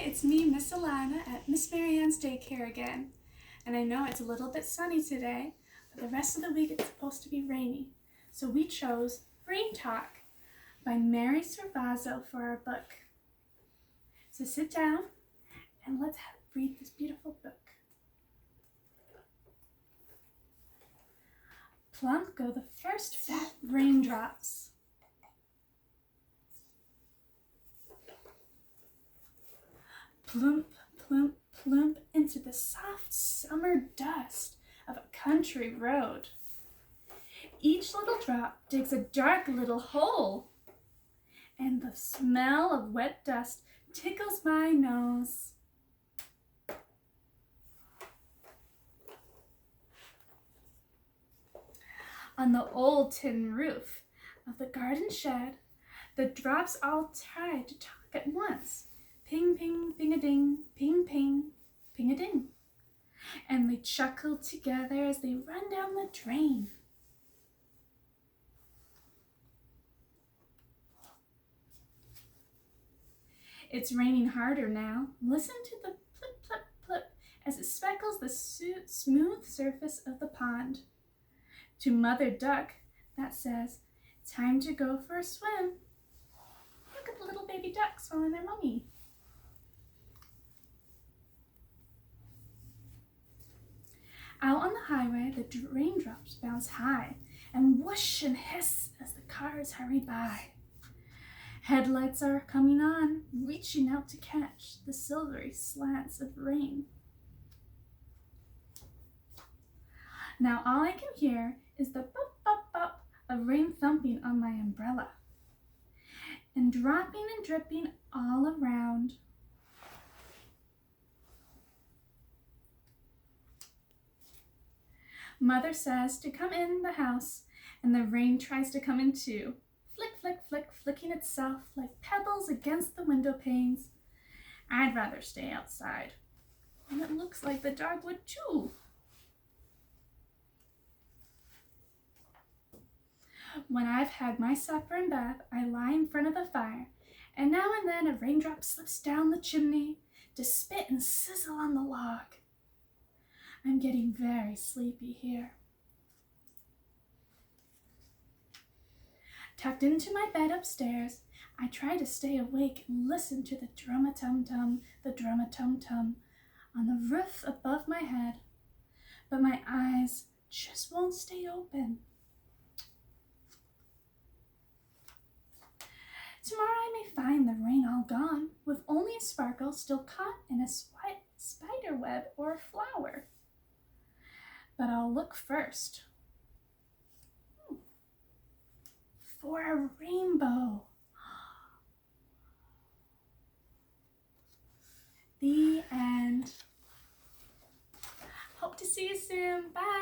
It's me, Miss Alana, at Miss Marianne's daycare again. And I know it's a little bit sunny today, but the rest of the week it's supposed to be rainy. So we chose Rain Talk by Mary Servazo for our book. So sit down and let's read this beautiful book. Plump go the first fat raindrops. Plump, plump, plump into the soft summer dust of a country road. Each little drop digs a dark little hole, and the smell of wet dust tickles my nose. On the old tin roof of the garden shed, the drops all try to talk at once. Ping, ping, ping-a-ding, ping, ping, ping-a-ding. And they chuckle together as they run down the drain. It's raining harder now. Listen to the plip, plip, plip as it speckles the smooth surface of the pond. To Mother Duck, that says, time to go for a swim. Look at the little baby ducks following their mummy. Out on the highway, the raindrops bounce high and whoosh and hiss as the cars hurry by. Headlights are coming on, reaching out to catch the silvery slants of rain. Now all I can hear is the bop, bop, bop of rain thumping on my umbrella and dropping and dripping all around. Mother says to come in the house, and the rain tries to come in too. Flick, flick, flick, flicking itself like pebbles against the window panes. I'd rather stay outside. And it looks like the dog would too. When I've had my supper and bath, I lie in front of the fire, and now and then a raindrop slips down the chimney to spit and sizzle on the log. I'm getting very sleepy here. Tucked into my bed upstairs, I try to stay awake and listen to the drum-a-tum-tum, the drum-a-tum-tum on the roof above my head, but my eyes just won't stay open. Tomorrow I may find the rain all gone, with only a sparkle still caught in a spider web or a flower. But I'll look first for a rainbow. The end. Hope to see you soon. Bye.